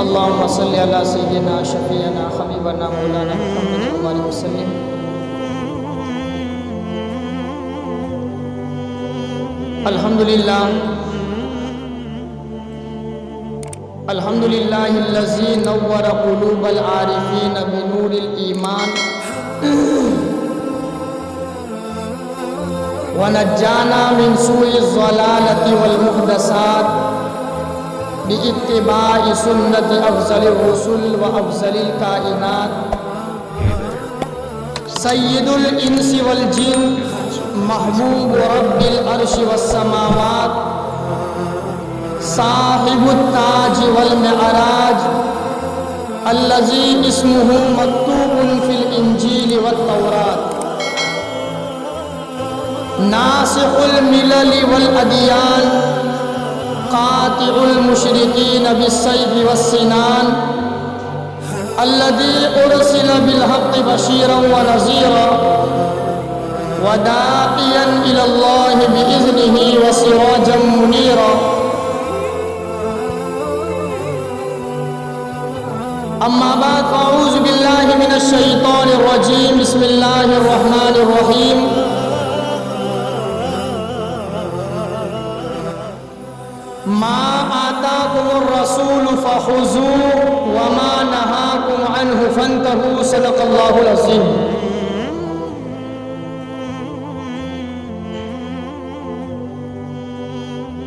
اللهم صل على سيدنا شفيعنا حبيبنا مولانا محمد وآله وسلم. الحمد لله الذي نور قلوب العارفين بنور الإيمان ونجانا من سوء الضلالة والمحدثات باتباع سنة أفضل الرسل وأفضل الكائنات سيد الإنس والجن محبوب رب العرش والسماوات صاحب التاج والمعراج الذي اسمه مكتوب في الإنجيل والتوراة ناسخ الملل والأديان قاطع المشركين بالسيف والسنان الذي أرسل بالحق بشيرا ونذيرا وداعيا إلى الله بإذنه وسراجا منيرا. أما بعد فأعوذ بالله من الشيطان الرجيم. بسم الله الرحمن الرحيم. ما آتاكم الرسول فخذوه وما نهاكم عنه فانتهوا. صدق الله العظيم.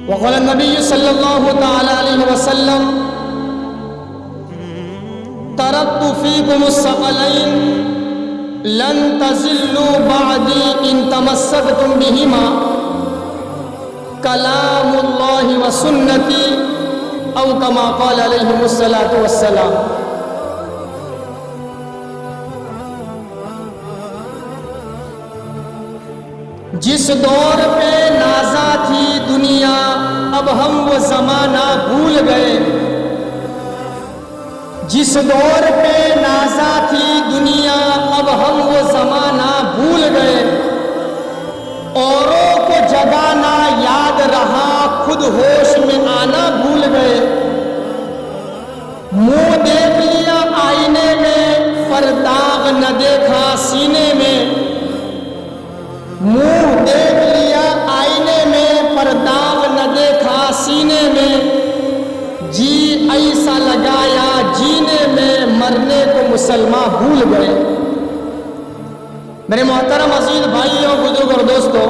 وقال النبي صلى الله تعالى عليه وسلم تركت فيكم الثقلين لن تزلوا بعدي إن تمسكتم بهما کلام اللہ و سنتی او کما قال علیہ الصلاۃ والسلام. جس دور پہ نازا تھی دنیا اب ہم وہ زمانہ بھول گئے. جس دور پہ نازا تھی دنیا اب ہم وہ زمانہ بھول گئے. اوروں کو جگانا یاد رہا خود ہوش میں آنا بھول گئے. منہ دیکھ لیا آئینے میں پر داغ نہ دیکھا سینے میں. منہ دیکھ لیا آئینے میں پر داغ نہ دیکھا سینے میں. جی ایسا لگایا جینے میں مرنے کو مسلمان بھول گئے. میرے محترم عزیز بھائیوں بزرگ اور دوستوں،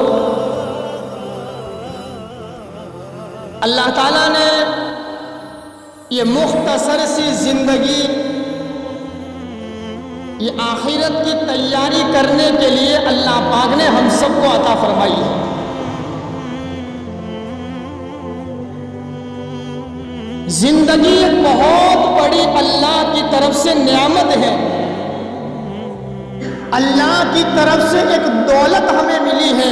اللہ تعالیٰ نے یہ مختصر سی زندگی یہ آخرت کی تیاری کرنے کے لیے اللہ پاک نے ہم سب کو عطا فرمائی ہے. زندگی ایک بہت بڑی اللہ کی طرف سے نعمت ہے. اللہ کی طرف سے ایک دولت ہمیں ملی ہے.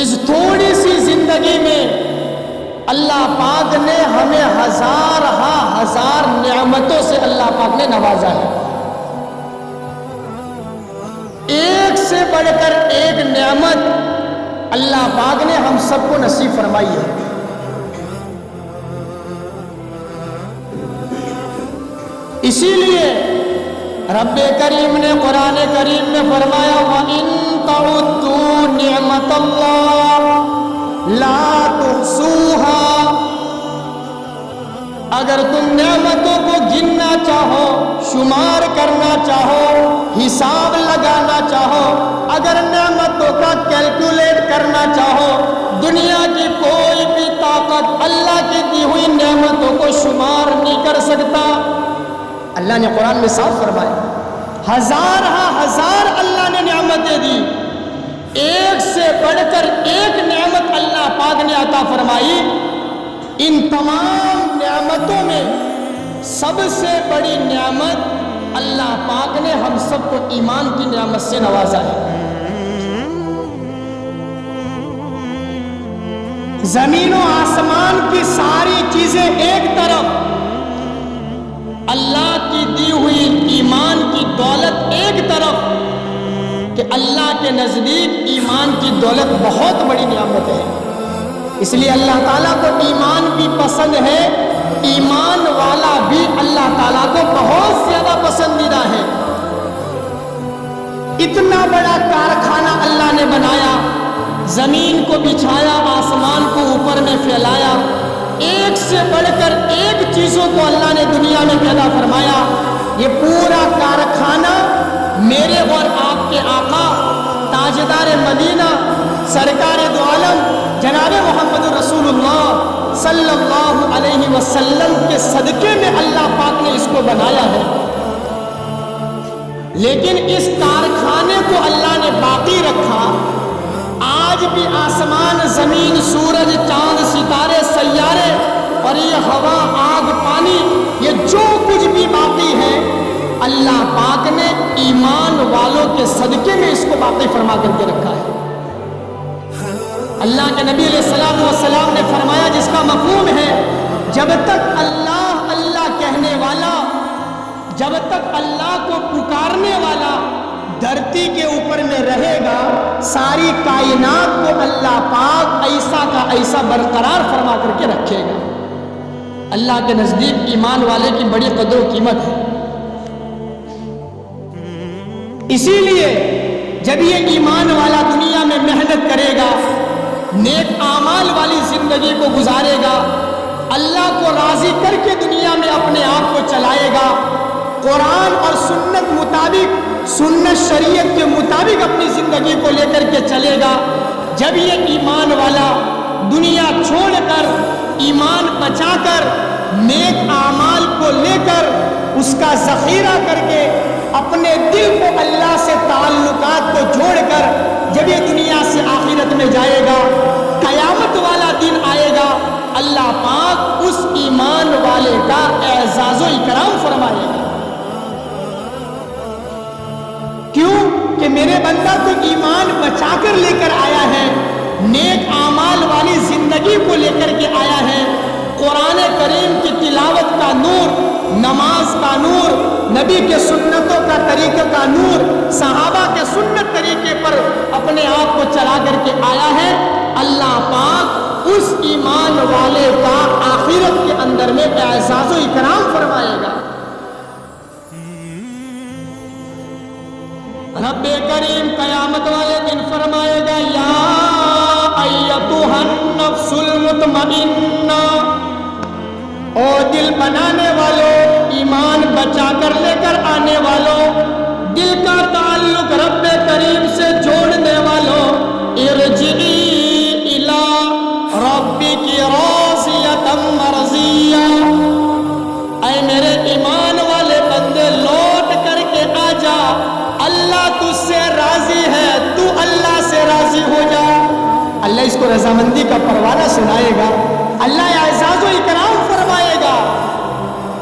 اس تھوڑی سی زندگی میں اللہ پاک نے ہمیں ہزار نعمتوں سے اللہ پاک نے نوازا ہے. ایک سے بڑھ کر ایک نعمت اللہ پاک نے ہم سب کو نصیب فرمائی ہے. اسی لیے رب کریم نے قرآن کریم میں فرمایا وَإِن تَعُدُّوا نِعْمَةَ اللَّهِ لَا تُحْصُوهَا. اگر تم نعمتوں کو گننا چاہو، شمار کرنا چاہو، حساب لگانا چاہو، اگر نعمتوں کا کیلکولیٹ کرنا چاہو، دنیا کی کوئی بھی طاقت اللہ کی دی ہوئی نعمتوں کو شمار نہیں کر سکتا. اللہ نے قرآن میں صاف فرمایا ہزار اللہ نے نعمتیں دی. ایک سے بڑھ کر ایک نعمت اللہ پاک نے عطا فرمائی. ان تمام نعمتوں میں سب سے بڑی نعمت اللہ پاک نے ہم سب کو ایمان کی نعمت سے نوازا ہے. زمین و آسمان کی ساری چیزیں ایک طرف، اللہ کی دی ہوئی ایمان کی دولت ایک طرف، کہ اللہ کے نزدیک ایمان کی دولت بہت بڑی نعمت ہے، اس لیے اللہ تعالیٰ کو ایمان بھی پسند ہے، ایمان والا بھی اللہ تعالیٰ کو بہت زیادہ پسندیدہ ہے۔ اتنا بڑا کارخانہ اللہ نے بنایا، زمین کو بچھایا، آسمان کو اوپر میں پھیلایا، ایک سے بڑھ کر ایک چیزوں کو اللہ نے دنیا میں پیدا فرمایا۔ یہ پورا کارخانہ میرے اور آپ کے آقا تاجدار مدینہ سرکار دو عالم جناب محمد رسول اللہ صلی اللہ علیہ وسلم کے صدقے میں اللہ پاک نے اس کو بنایا ہے۔ لیکن اس کارخانے کو اللہ نے باقی رکھا، آج بھی آسمان، زمین، سورج، چاند، ستارے، سیارے اور یہ ہوا، آگ، پانی، یہ جو کچھ بھی باقی ہے اللہ پاک نے ایمان والوں کے صدقے میں اس کو باقی فرما کر کے رکھا ہے۔ اللہ کے نبی علیہ السلام والسلام نے فرمایا، جس کا مفہوم ہے جب تک اللہ اللہ کہنے والا، جب تک اللہ کو پکارنے والا دھرتی کے اوپر میں رہے گا، ساری کائنات کو اللہ پاک ایسا کا ایسا برقرار فرما کر کے رکھے گا۔ اللہ کے نزدیک ایمان والے کی بڑی قدر و قیمت ہے۔ اسی لیے جب یہ ایمان والا دنیا میں محنت کرے گا، نیک اعمال والی زندگی کو گزارے گا، اللہ کو راضی کر کے دنیا میں اپنے آپ کو چلائے گا، قرآن اور سنت مطابق، سنت شریعت کے مطابق اپنی زندگی کو لے کر کے چلے گا، جب یہ ایمان والا دنیا چھوڑ کر، ایمان بچا کر، نیک اعمال کو لے کر، اس کا ذخیرہ کر کے، اپنے دل کو اللہ سے تعلقات کو جوڑ کر جب یہ دنیا سے آخرت میں جائے گا، قیامت والا دن آئے گا، اللہ پاک اس ایمان والے کا اعزاز و اکرام فرمائے گا۔ کیوں کہ میرے بندہ تو ایمان بچا کر لے کر آیا ہے، نیک اعمال والی زندگی کو لے کر کے آیا ہے، قرآن کریم کی تلاوت کا نور، نماز کا نور، نبی کے سنتوں کا طریقے کا نور، صحابہ کے سنت طریقے پر اپنے آپ کو چلا کر کے آیا ہے، اللہ پاک اس ایمان والے کا آخرت کے اندر میں اعزاز و اکرام فرمائے گا۔ رب کریم قیامت والے دن فرمائے گا، یا ایتھا النفس المطمئنہ، او دل بنانے والوں، ایمان بچا کر لے کر آنے والوں، دل کا تعلق رب کریم سے جوڑنے والوں، ارجعی الی ربک راضیۃ مرضیہ، اے میرے ایمان والے بندے لوٹ کر کے آ جا، اللہ تجھ سے راضی ہے، تو اللہ سے راضی ہو جا۔ اللہ اس کو رضامندی کا پروانہ سنائے گا، اللہ اعزاز و اکرام فرمائے گا،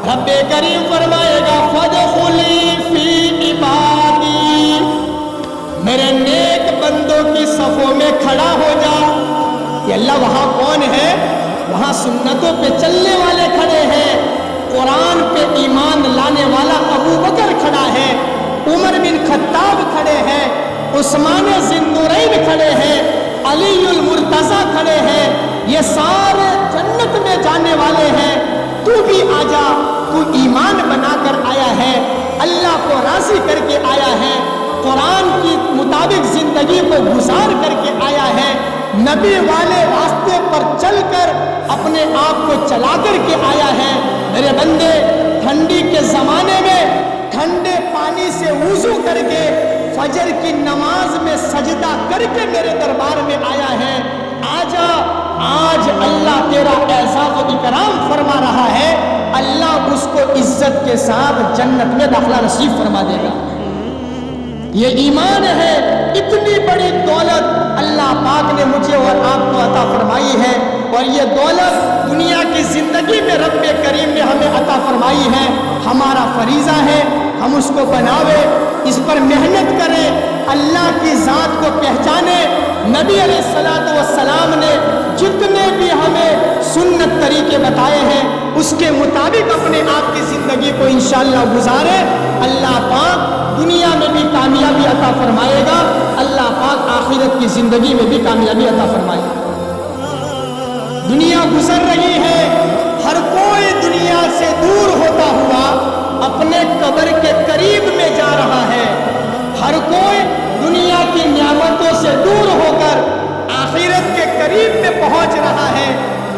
رب کریم فرمائے گا، فادخلی فی عبادی، میرے نیک بندوں کی صفوں میں کھڑا ہو جا۔ کہ اللہ وہاں کون ہے؟ وہاں سنتوں پہ چلنے والے کھڑے ہیں، قرآن پہ ایمان لانے والا ابو بکر کھڑا ہے، عمر بن خطاب کھڑے ہیں، عثمان ذی النورین کھڑے ہیں، علی المرتضیٰ کھڑے ہیں، یہ سارے جنت میں جانے والے ہیں، تو بھی آ جا، تو ایمان بنا کر آیا ہے، اللہ کو راضی کر کے آیا ہے، قرآن کی مطابق زندگی کو گزار کر کے آیا ہے، نبی والے راستے پر چل کر اپنے آپ کو چلا کر کے آیا ہے۔ میرے بندے ٹھنڈی کے زمانے میں ٹھنڈے پانی سے وضو کر کے فجر کی نماز میں سجدہ کر کے میرے دربار میں آیا ہے، آجا، آج اللہ تیرا اعزاز و اکرام فرما رہا ہے، اللہ اس کو عزت کے ساتھ جنت میں داخلہ نصیب فرما دے گا۔ یہ ایمان ہے، اتنی بڑی دولت اللہ پاک نے مجھے اور آپ کو عطا فرمائی ہے، اور یہ دولت دنیا کی زندگی میں رب کریم نے ہمیں عطا فرمائی ہے۔ ہمارا فریضہ ہے ہم اس کو بناوے، اس پر محنت کریں، اللہ کی ذات کو پہچانے۔ نبی علیہ الصلوۃ والسلام نے جتنے بھی ہمیں سنت طریقے بتائے ہیں اس کے مطابق اپنے آپ کی زندگی کو انشاءاللہ گزارے، اللہ پاک دنیا میں بھی کامیابی عطا فرمائے گا، اللہ پاک آخرت کی زندگی میں بھی کامیابی عطا فرمائے گا۔ دنیا گزر رہی ہے، ہر کوئی دنیا سے دور ہوتا ہوا اپنے قبر کے قریب میں جا رہا ہے، ہر کوئی دنیا کی نعمتوں سے دور ہو کر آخرت کے قریب میں پہنچ رہا ہے۔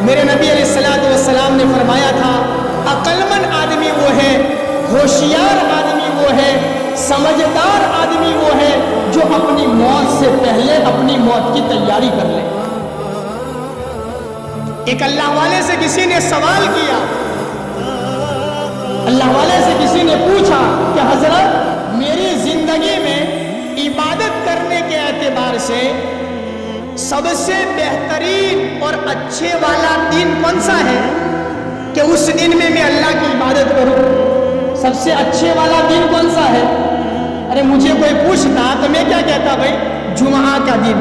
میرے نبی علیہ الصلوۃ والسلام نے فرمایا تھا، عقل مند آدمی وہ ہے، ہوشیار آدمی وہ ہے، سمجھدار آدمی وہ ہے جو اپنی موت سے پہلے اپنی موت کی تیاری کر لے۔ ایک اللہ والے سے کسی نے سوال کیا، اللہ والے سے کسی نے پوچھا کہ حضرت میری زندگی میں عبادت کرنے کے اعتبار سے سب سے بہترین اور اچھے والا دن کون سا ہے کہ اس دن میں اللہ کی عبادت کروں؟ سب سے اچھے والا دن کون سا ہے؟ ارے مجھے کوئی پوچھتا تو میں کیا کہتا بھائی؟ جمعہ کا دن،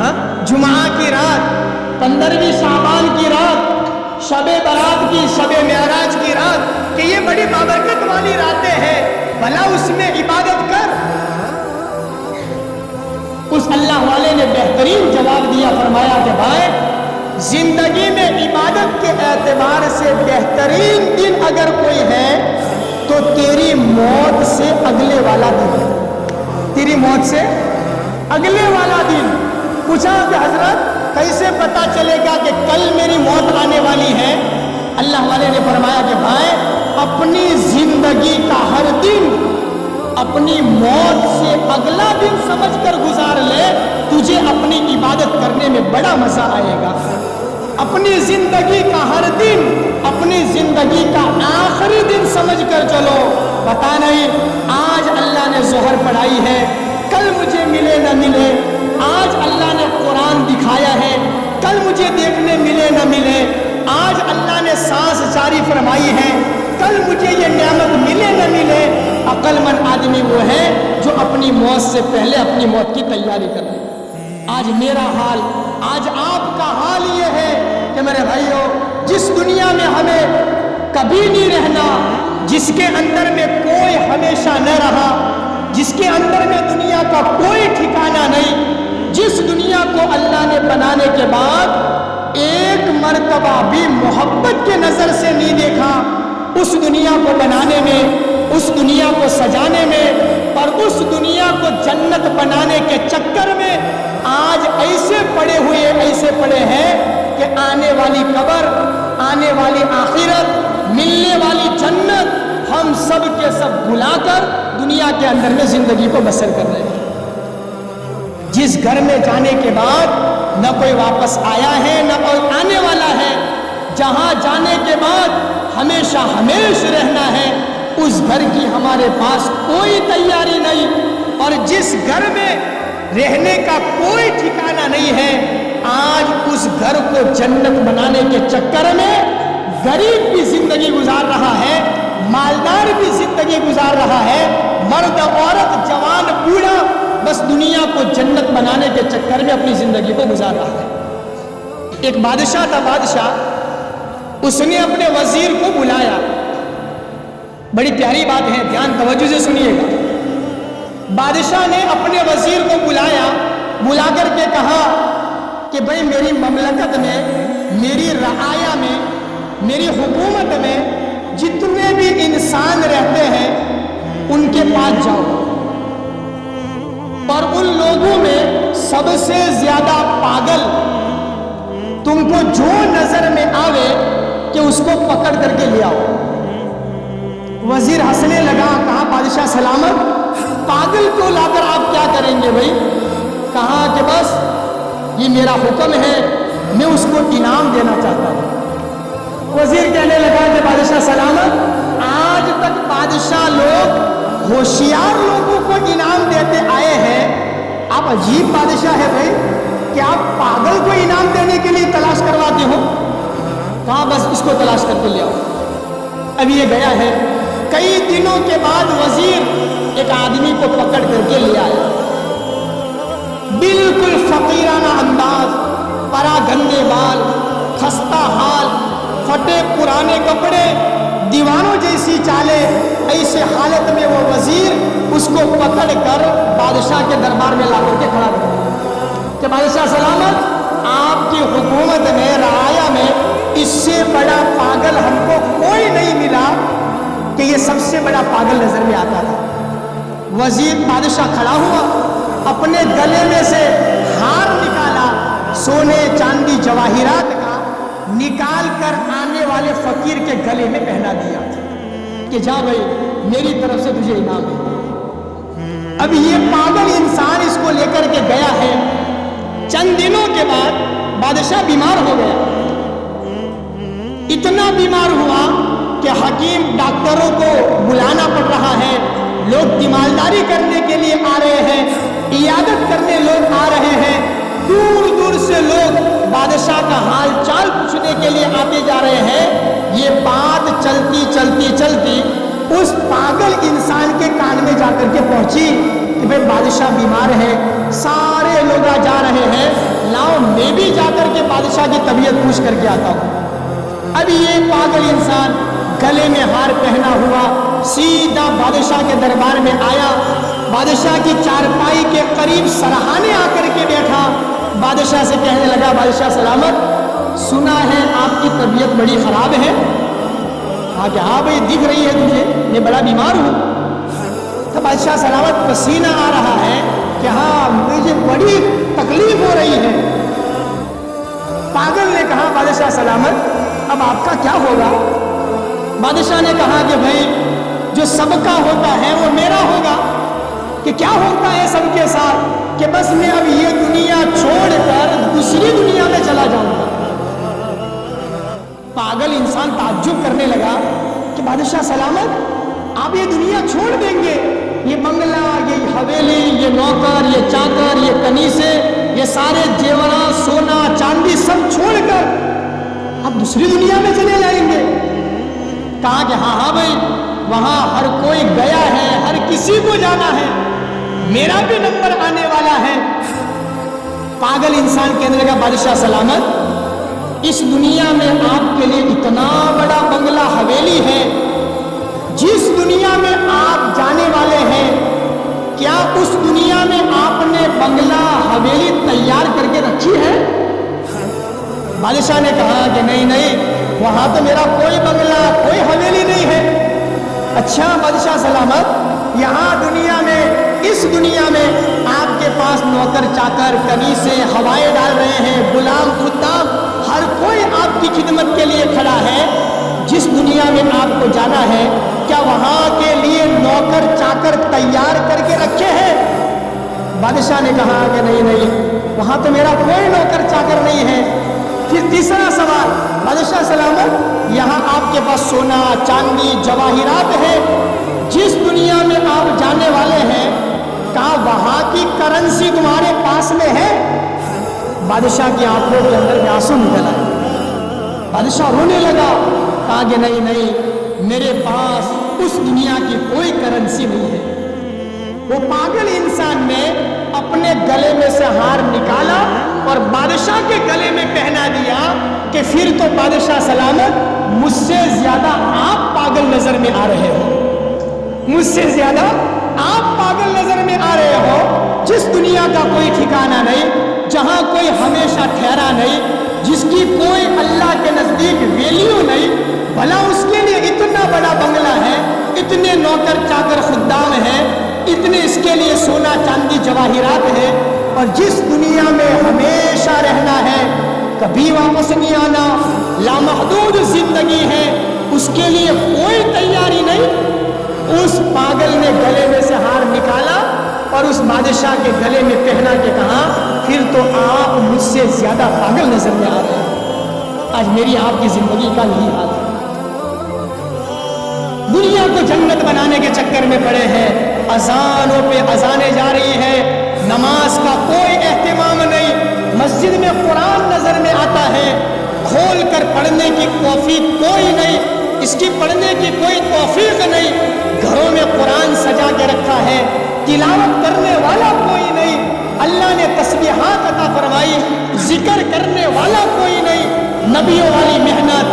ہاں جمعہ کی رات، 15ویں شعبان کی رات، شب برات کی، شب معراج کی رات، کہ یہ بڑی بابرکت والی راتیں ہیں، بھلا اس میں عبادت کر۔ اس اللہ والے نے بہترین جواب دیا، فرمایا کہ بھائی زندگی میں عبادت کے اعتبار سے بہترین دن اگر کوئی ہے تو تیری موت سے اگلے والا دن ہے، تیری موت سے اگلے والا دن۔ پوچھا کہ حضرت کیسے پتا چلے گا کہ کل میری موت آنے والی ہے؟ اللہ والے نے فرمایا کہ بھائی اپنی زندگی کا ہر دن اپنی موت سے اگلا دن سمجھ کر گزار لے، تجھے اپنی عبادت کرنے میں بڑا مزہ آئے گا۔ اپنی زندگی کا ہر دن اپنی زندگی کا آخری دن سمجھ کر چلو، پتا نہیں آج اللہ نے ظہر پڑھائی ہے، کل مجھے ملے نہ ملے، آج اللہ نے قرآن دکھایا ہے، کل مجھے دیکھنے ملے نہ ملے، آج اللہ نے سانس جاری فرمائی ہے، کل مجھے یہ نعمت ملے نہ ملے۔ عقل مند آدمی وہ ہے جو اپنی موت سے پہلے اپنی موت کی تیاری کر لے۔ آج میرا حال، آج آپ کا حال یہ ہے کہ میرے بھائیوں، جس دنیا میں ہمیں کبھی نہیں رہنا، جس کے اندر میں کوئی ہمیشہ نہ رہا، جس کے اندر میں دنیا کا کوئی ٹھکانہ نہیں، جس دنیا کو اللہ نے بنانے کے بعد ایک مرتبہ بھی محبت کے نظر سے نہیں دیکھا، اس دنیا کو بنانے میں، اس دنیا کو سجانے میں اور اس دنیا کو جنت بنانے کے چکر میں آج ایسے پڑے ہیں کہ آنے والی قبر، آنے والی آخرت، ملنے والی جنت ہم سب کے سب بھلا کر دنیا کے اندر میں زندگی کو بسر کر رہے ہیں۔ جس گھر میں جانے کے بعد نہ کوئی واپس آیا ہے نہ کوئی آنے والا ہے، جہاں جانے کے بعد ہمیشہ ہمیشہ رہنا ہے، اس گھر کی ہمارے پاس کوئی تیاری نہیں، اور جس گھر میں رہنے کا کوئی ٹھکانہ نہیں ہے، آج اس گھر کو جنت بنانے کے چکر میں غریب بھی زندگی گزار رہا ہے، مالدار بھی زندگی گزار رہا ہے، مرد عورت جوان بوڑھا بس دنیا کو جنت بنانے کے چکر میں اپنی زندگی کو گزار رہا ہے۔ ایک بادشاہ تھا، بادشاہ، اس نے اپنے وزیر کو بلایا، بڑی پیاری بات ہے، دھیان توجہ سے سنیے گا۔ بادشاہ نے اپنے وزیر کو بلا کر کے کہا کہ بھئی میری مملکت میں، میری رعایا میں، میری حکومت میں جتنے بھی انسان رہتے ہیں ان کے پاس جاؤ، اور ان لوگوں میں سب سے زیادہ پاگل تم کو جو نظر میں آوے کہ اس کو پکڑ کر کے لے آؤ۔ وزیر ہنسنے لگا، کہا بادشاہ سلامت، پاگل کو لا کر آپ کیا کریں گے بھائی؟ کہا کہ بس یہ میرا حکم ہے، میں اس کو انعام دینا چاہتا ہوں۔ وزیر کہنے لگا کہ بادشاہ سلامت، آج تک بادشاہ لوگ ہوشیار لوگوں کو انعام دیتے آئے ہیں، آپ عجیب بادشاہ ہے بھائی کہ آپ پاگل کو انعام دینے کے لیے تلاش کرواتے ہو؟ کہا بس اس کو تلاش کر کے لے آؤ۔ اب یہ گیا ہے، کئی دنوں کے بعد وزیر ایک آدمی کو پکڑ کر کے لے آیا، بالکل فقیرانہ انداز، پرا گندے بال، خستہ حال، پھٹے پرانے کپڑے، دیوانوں جیسے سی چالے، ایسے حالت میں وہ وزیر اس کو پکڑ کر بادشاہ کے دربار میں لا کر کے کھڑا کر دیا کہ بادشاہ سلامت، آپ کی حکومت میں، رعایا میں اس سے بڑا پاگل ہم کو کوئی نہیں ملا کہ یہ سب سے بڑا پاگل نظر میں آتا تھا۔ وزیر بادشاہ کھڑا ہوا، اپنے گلے میں سے ہار نکالا، سونے چاندی جواہرات کا، نکال کر آنے والے فقیر کے گلے میں پہنا دیا کہ جا بھائی میری طرف سے تجھے انعام ہے۔ اب یہ پاگل انسان اس کو لے کر کے گیا ہے۔ چند دنوں کے بعد بادشاہ بیمار ہو گیا، اتنا بیمار ہوا کہ حکیم ڈاکٹروں کو بلانا پڑ رہا ہے، لوگ تیمارداری کرنے کے لیے آ رہے ہیں، عیادت کرنے لوگ آ رہے ہیں، دور دور سے لوگ بادشاہ کا حال چال پوچھنے کے لیے آتے جا رہے ہیں۔ یہ بات چلتی چلتی چلتی اس پاگل انسان کے کان میں جا کر کے پہنچی کہ بھائی بادشاہ بیمار ہے، سارے لوگ جا رہے ہیں، لاؤ میں بھی جا کر کے بادشاہ کی طبیعت پوچھ کر کے آتا ہوں۔ اب یہ پاگل انسان گلے میں ہار پہنا ہوا سیدھا بادشاہ کے دربار میں آیا، بادشاہ کی چارپائی کے قریب سرہانے آ کر کے بیٹھا، بادشاہ سے کہنے لگا بادشاہ سلامت، سنا ہے آپ کی طبیعت بڑی خراب ہے؟ کہا کہ ہاں بھائی دکھ رہی ہے تجھے، میں بڑا بیمار ہوں۔ تو بادشاہ سلامت پسینہ آ رہا ہے کہ ہاں مجھے بڑی تکلیف ہو رہی ہے۔ پاگل نے کہا بادشاہ سلامت اب آپ کا کیا ہوگا؟ بادشاہ نے کہا کہ بھائی جو سب کا ہوتا ہے وہ میرا ہوگا، کہ کیا ہوتا ہے سب کے ساتھ کہ بس میں اب یہ دنیا چھوڑ کر دوسری دنیا میں چلا جاؤں گا۔ پاگل انسان تعجب کرنے لگا کہ بادشاہ سلامت آپ یہ دنیا چھوڑ دیں گے، یہ بنگلہ، یہ حویلی، یہ نوکر، یہ چاکر، یہ کنیسے، یہ سارے زیورات، سونا چاندی سب چھوڑ کر اب دوسری دنیا میں چلے جائیں گے؟ کہا کہ ہاں ہاں بھائی وہاں ہر کوئی گیا ہے، ہر کسی کو جانا ہے، میرا بھی نمبر آنے والا ہے۔ پاگل انسان کہنے لگا بادشاہ سلامت اس دنیا میں آپ کے لیے اتنا بڑا بنگلہ حویلی ہے، جس دنیا میں آپ جانے والے ہیں کیا اس دنیا میں آپ نے بنگلہ حویلی تیار کر کے رکھی ہے؟ بادشاہ نے کہا کہ نہیں نہیں، وہاں تو میرا کوئی بنگلہ کوئی حویلی نہیں ہے۔ اچھا بادشاہ سلامت یہاں دنیا میں، اس دنیا میں آپ کے پاس نوکر چاکر کنیسے ہوائیں ڈال رہے ہیں، غلام خدام ہر کوئی آپ کی خدمت کے لیے کھڑا ہے، جس دنیا میں آپ کو جانا ہے کیا وہاں کے لیے نوکر چاکر تیار کر کے رکھے ہیں؟ بادشاہ نے کہا کہ نہیں نہیں، وہاں تو میرا کوئی نوکر چاکر نہیں ہے۔ پھر تیسرا سوال، بادشاہ سلامت یہاں آپ کے پاس سونا چاندی جواہرات ہے، جس دنیا میں آپ جانے والے ہیں کہا وہاں کی کرنسی تمہارے پاس میں ہے؟ بادشاہ کی آنکھوں کے اندر میں آنسو نکل آئے، بادشاہ رونے لگا، کہا کہ نہیں نہیں، میرے پاس اس دنیا کی کوئی کرنسی نہیں ہے۔ وہ پاگل انسان نے اپنے گلے میں سے ہار نکالا اور بادشاہ کے گلے میں پہنا دیا کہ پھر تو بادشاہ سلامت مجھ سے زیادہ آپ پاگل نظر میں آ رہے ہو، مجھ سے زیادہ آپ پاگل نظر میں آ رہے ہو، جس دنیا کا کوئی ٹھکانہ نہیں، جہاں کوئی ہمیشہ ٹھہرا نہیں، جس کی کوئی اللہ کے نزدیک ویلیو نہیں، بھلا اس کے لیے اتنا بڑا بنگلہ ہے، اتنے نوکر چاکر خدام ہیں، اتنے اس کے لیے سونا چاندی جواہرات ہے، اور جس دنیا میں ہمیشہ رہنا ہے، کبھی واپس نہیں آنا، لامحدود زندگی ہے، اس کے لیے کوئی تیاری نہیں۔ اس پاگل نے گلے میں سے ہار نکالا اور اس بادشاہ کے گلے میں پہنا کے کہا پھر تو آپ مجھ سے زیادہ پاگل نظر میں آ رہے ہیں۔ آج میری آپ کی زندگی کا یہی حال ہے، دنیا کو جنت بنانے کے چکر میں پڑے ہیں، اذانوں پہ اذانیں جا رہی ہیں، نماز کا کوئی اہتمام نہیں، مسجد میں قرآن نظر میں آتا ہے، کھول کر پڑھنے کی توفیق کوئی نہیں، اس کی پڑھنے کی کوئی توفیق نہیں، گھروں میں قرآن سجا کے رکھا ہے، تلاوت کرنے والا کوئی نہیں، اللہ نے تسبیحات عطا فرمائی، ذکر کرنے والا کوئی نہیں، نبیوں والی محنت،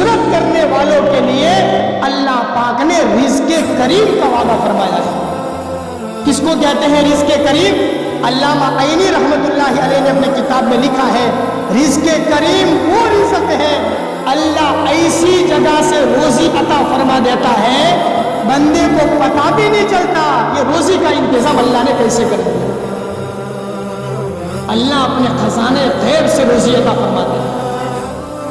نصرت کرنے والوں کے لیے اللہ پاک نے رزق کریم کا وعدہ فرمایا ہے۔ کس کو کہتے ہیں رزق کریم؟ علامہ عینی رحمت اللہ علیہ نے اپنے کتاب میں لکھا ہے رزق کریم وہ رزق ہے اللہ ایسی جگہ سے روزی عطا فرما دیتا ہے بندے کو پتہ بھی نہیں چلتا یہ روزی کا انتظام اللہ نے کیسے کر دیا۔ اللہ اپنے خزانے غیب سے روزی عطا فرماتے ہیں،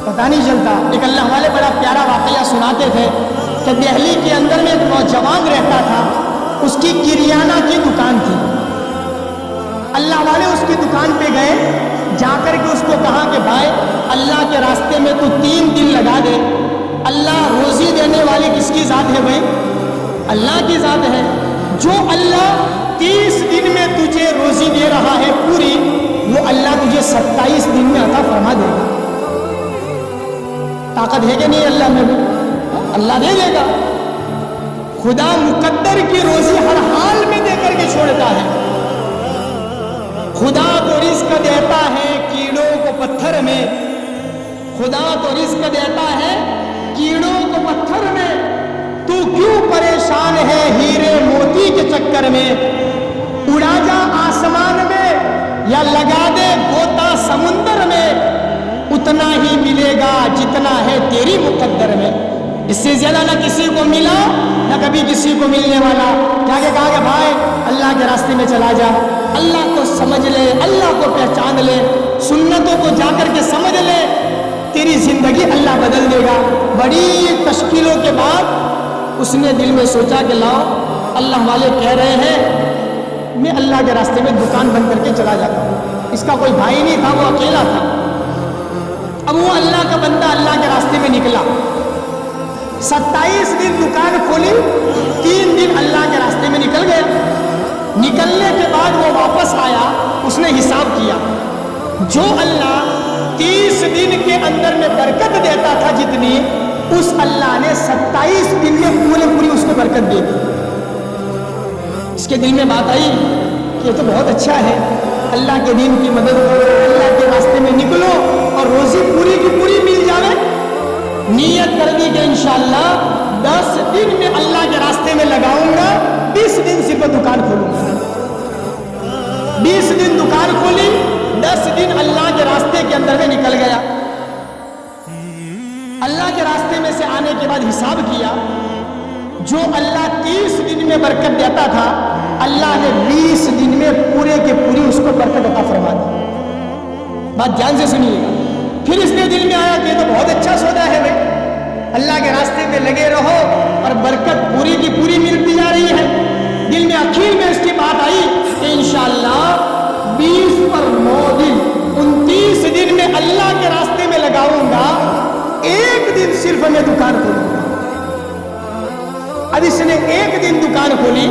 پتہ نہیں چلتا۔ ایک اللہ والے بڑا پیارا واقعہ سناتے تھے کہ دہلی کے اندر میں ایک نوجوان رہتا تھا، اس کی کریانہ کی دکان تھی۔ اللہ والے اس کی دکان پہ گئے، جا کر کے اس کو کہا کہ بھائی اللہ کے راستے میں تو 3 دن لگا دے۔ اللہ روزی دینے والی کس کی ذات ہے بھائی؟ اللہ کی ذات ہے۔ جو اللہ 30 دن میں تجھے روزی دے رہا ہے پوری، وہ اللہ تجھے 27 دن میں عطا فرما دے گا۔ طاقت ہے کہ نہیں اللہ میں بھی؟ اللہ دے دے گا۔ خدا مقدر کی روزی ہر حال میں دے کر کے چھوڑتا ہے۔ خدا تو رزق دیتا ہے کیڑوں کو پتھر میں، خدا تو رزق دیتا ہے کیڑوں کو پتھر میں، تو کیوں پریشان ہے ہیرے موتی کے چکر میں؟ اڑا جا آسمان میں یا لگا دے گوتا سمندر میں، اتنا ہی ملے گا جتنا ہے تیری مقدر میں۔ اس سے زیادہ نہ کسی کو ملا نہ کبھی کسی کو ملنے والا۔ کیا کہ کہا کہ بھائی اللہ کے راستے میں چلا جا، اللہ کو سمجھ لے، اللہ کو پہچان لے، سنتوں کو جا کر کے سمجھ لے، تیری زندگی اللہ بدل دے گا۔ بڑی تشکیلوں کے بعد اس نے دل میں سوچا کہ لاؤ اللہ والے کہہ رہے ہیں میں اللہ کے راستے میں دکان بند کر کے چلا جاتا ہوں۔ اس کا کوئی بھائی نہیں تھا، وہ اکیلا تھا۔ اب وہ اللہ کا بندہ اللہ کے راستے میں نکلا، 27 دن دکان کھولی، 3 دن اللہ کے راستے میں نکل گیا۔ نکلنے کے بعد وہ واپس آیا، اس نے حساب کیا، جو اللہ 30 دن کے اندر میں برکت دیتا تھا جتنی، اس اللہ نے 27 دن میں پوری اس کو برکت دے دی۔ اس کے دل میں بات آئی کہ یہ تو بہت اچھا ہے، اللہ کے دین کی مدد کرو، اللہ کے راستے میں نکلو اور روزی پوری کی پوری مل جائے۔ نیت کر دی کہ انشاءاللہ 10 دن میں اللہ کے راستے میں لگاؤں گا، 20 دن صرف دکان کھولوں گا۔ 20 دن دکان کھولی، 10 دن اللہ کے راستے کے اندر میں نکل گیا۔ اللہ کے راستے میں سے آنے کے بعد حساب کیا، جو اللہ 30 دن میں برکت دیتا تھا، اللہ نے 20 دن میں پورے کے پوری اس کو برکت عطا فرما دی۔ بات دھیان سے سنیے گا۔ پھر اس نے دل میں آیا کہ یہ تو بہت اچھا سودا ہے بھائی، اللہ کے راستے میں لگے رہو اور برکت پوری کی پوری ملتی جا رہی ہے۔ دل میں اخیر میں اس کی بات آئی کہ انشاءاللہ 20 پر 9 دن 29 دن میں اللہ کے راستے میں لگاؤں گا، 1 دن صرف میں دکان کھولوں گا۔ اب اس نے 1 دن دکان کھولی،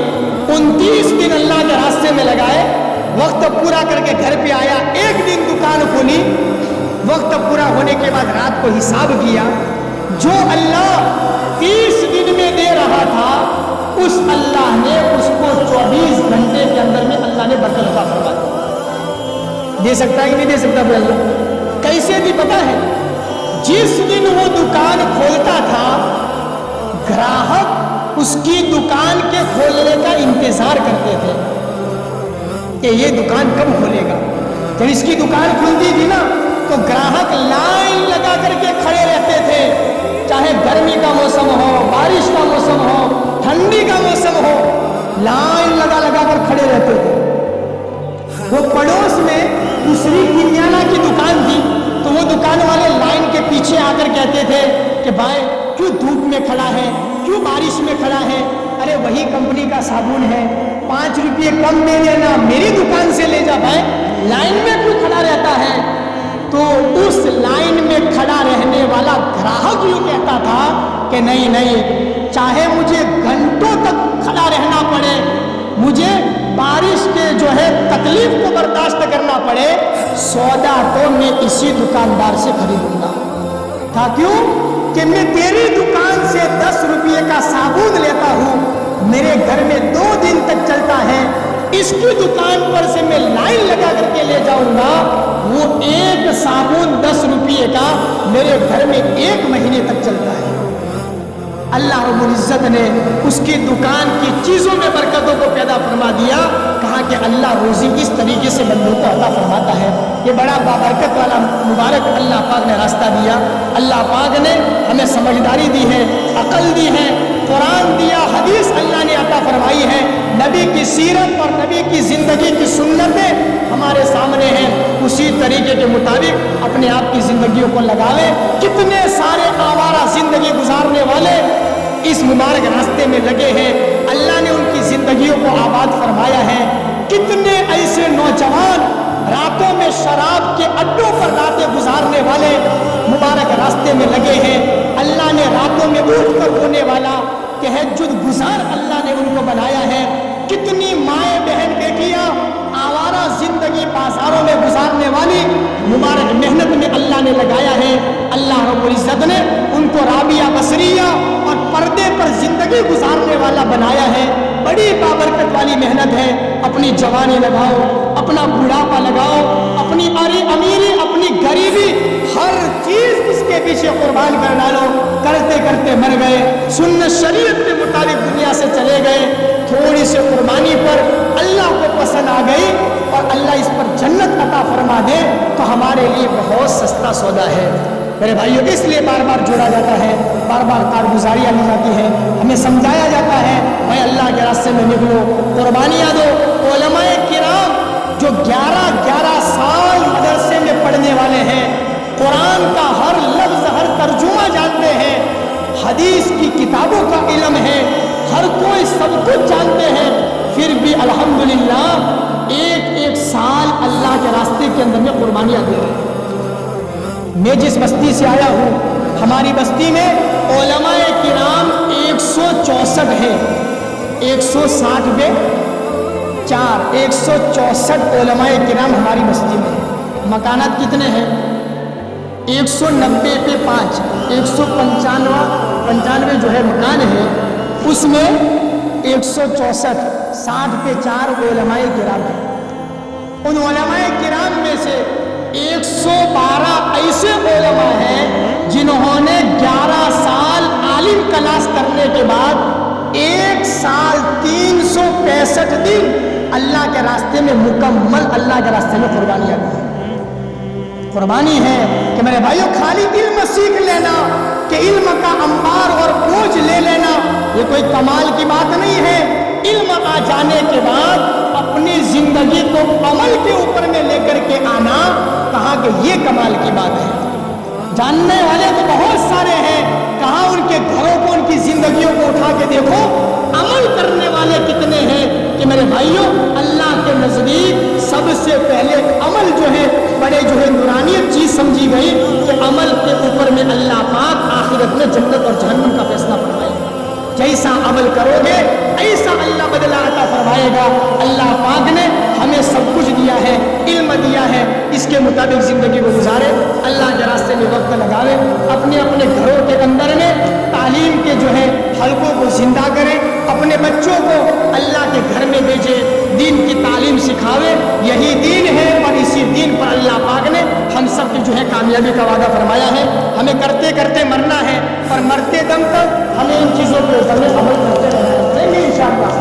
29 دن اللہ کے راستے میں لگائے، وقت پورا کر کے گھر پہ آیا، 1 دن دکان کھولی، وقت پورا ہونے کے بعد رات کو حساب کیا، جو اللہ 30 دن میں دے رہا تھا، اس اللہ نے اس کو 24 گھنٹے کے اندر میں اللہ نے برکت عطا فرما دی۔ دے سکتا ہے کہ نہیں دے سکتا بھائی اللہ؟ کیسے بھی پتا ہے، جس دن وہ دکان کھولتا تھا، گراہک اس کی دکان کے کھولنے کا انتظار کرتے تھے کہ یہ دکان کب کھولے گا۔ جب اس کی دکان کھلتی تھی نا تو گراہک لائن لگا کر کے کھڑے رہتے تھے، چاہے گرمی کا موسم ہو، بارش کا موسم ہو، ٹھنڈی کا موسم ہو، لائن لگا کر کھڑے رہتے تھے۔ وہ پڑوس میں دوسری کریانہ کی دکان تھی، تو وہ دکان والے لائن کے پیچھے آ کر کہتے تھے کہ بھائی کیوں دھوپ میں کھڑا ہے، کیوں بارش میں کھڑا ہے؟ ارے وہی کمپنی کا صابن ہے، 5 روپے کم دے دینا، میری دکان سے لے جا بھائی، لائن میں کیوں کھڑا رہتا ہے؟ تو اس لائن میں کھڑا رہنے والا گراہک یوں کہتا تھا کہ نہیں، چاہے مجھے گھنٹوں تک کھڑا رہنا پڑے، مجھے بارش کے جو ہے تکلیف کو برداشت کرنا پڑے، سودا تو میں اسی دکاندار سے خریدوں گا۔ تھا کیوں کہ میں تیری دکان سے 10 روپے کا صابن لیتا ہوں، میرے گھر میں 2 دن تک چلتا ہے، اس کی دکان پر سے میں لائن لگا کر کے لے جاؤں گا، وہ ایک صابن 10 روپے یہ کہا میرے گھر میں 1 مہینے تک چلتا ہے۔ اللہ رب العزت نے اس کی دکان کی چیزوں میں برکتوں کو پیدا فرما دیا۔ کہا کہ اللہ روزی اس طریقے سے بندوں کو عطا فرماتا ہے۔ یہ بڑا بابرکت والا مبارک اللہ پاک نے راستہ دیا۔ اللہ پاک نے ہمیں سمجھداری دی ہے، عقل دی ہے، قرآن دیا، حدیث اللہ نے عطا فرمائی ہے، نبی کی سیرت اور نبی کی زندگی کی سنتیں ہمارے سامنے ہیں۔ اسی طریقے کے مطابق اپنے آپ کی زندگیوں کو لگاویں۔ کتنے سارے آوارہ زندگی گزارنے والے اس مبارک راستے میں لگے ہیں، اللہ نے ان کی زندگیوں کو آباد فرمایا ہے۔ کتنے ایسے نوجوان راتوں میں شراب کے اڈوں پر راتیں گزارنے والے مبارک راستے میں لگے ہیں۔ اللہ نے راتوں میں اٹھ کر رونے والا تہجد گزار اللہ نے ان کو بنایا ہے۔ کتنی مائیں بہن بیٹیاں آوارہ زندگی بازاروں میں گزارنے والی مبارک محنت میں اللہ نے لگایا ہے۔ اللہ رب العزت نے ان کو رابعہ بصریہ اور پردے پر زندگی گزارنے والا بنایا ہے۔ بڑی بابرکت والی محنت ہے۔ اپنی جوانی لگاؤ، اپنا بڑھاپا لگاؤ، اپنی امیری، اپنی غریبی، ہر چیز اس کے پیچھے قربان کر ڈالو۔ کرتے کرتے مر گئے، سنت شریعت کے مطابق دنیا سے چلے گئے، تھوڑی سی قربانی پر اللہ کو پسند آ گئی اور اللہ اس پر جنت عطا فرما دے تو ہمارے لیے بہت سستا سودا ہے۔ میرے بھائیوں، اس لیے بار بار جوڑا جاتا ہے، بار بار کارگزاریاں لی جاتی ہے، ہمیں سمجھایا جاتا ہے بھائی اللہ کے راستے میں نکلو، قربانیاں دو۔ علماء کرام جو 11 سال مدرسے میں پڑھنے والے ہیں، قرآن کا ہر لفظ ہر ترجمہ جانتے ہیں، حدیث کی کتابوں کا علم ہے، ہر کوئی سب کچھ جانتے ہیں، پھر بھی الحمدللہ 1 سال اللہ کے راستے کے اندر میں قربانیاں دے رہے ہیں۔ میں جس بستی سے آیا ہوں، ہماری بستی میں علماء کرام 164 ہیں، 160 پہ 4، 164 علماء کرام ہماری بستی میں۔ مکانات کتنے ہیں؟ 190 پہ 5، 195 جو ہے مکان ہے، اس میں 164، 60 پہ 4 علماء کرام ہیں۔ ان علماء کرام میں سے 112 ایسے علماء ہیں جنہوں نے 11 سال عالم کلاس کرنے کے بعد 1 سال 365 دن اللہ کے راستے میں مکمل اللہ کے راستے میں قربانیاں دی۔ قربانی ہے کہ میرے بھائیوں خالی علم سیکھ لینا کہ علم کا انبار اور بوجھ لے لینا یہ کوئی کمال کی بات نہیں ہے۔ علم آ جانے کے بعد اپنی زندگی کو عمل کے اوپر میں لے کر کے آنا، کہا کہ یہ کمال کی بات ہے۔ جاننے والے تو بہت سارے ہیں، کہاں ان کے گھروں کو، ان کی زندگیوں کو اٹھا کے دیکھو، عمل کرنے والے کتنے ہیں کہ میرے بھائیوں اللہ کے نزدیک سب سے پہلے عمل جو ہے بڑے جو ہے نورانیت چیز سمجھی گئی کہ عمل کے اوپر میں اللہ پاک آخرت میں جنت اور جہنم کا فیصلہ فرمائے گا۔ جیسا عمل کرو گے ایسا اللہ بدلہ عطا فرمائے گا۔ اللہ پاک نے ہمیں سب کچھ دیا ہے، علم دیا ہے، اس کے مطابق زندگی کو گزارے، اللہ کے راستے میں وقت لگاوے، اپنے اپنے گھروں کے اندر میں تعلیم کے جو ہے حلقوں کو زندہ کرے، اپنے بچوں کو اللہ کے گھر میں بھیجے، دین کی تعلیم سکھاوے۔ یہی دین ہے اور اسی دین پر اللہ پاک نے ہم سب کی جو ہے کامیابی کا وعدہ فرمایا ہے۔ ہمیں کرتے کرتے مرنا ہے اور مرتے دم تک ہمیں ان چیزوں کے اوپر عمل کرتے رہنا ہے انشاءاللہ۔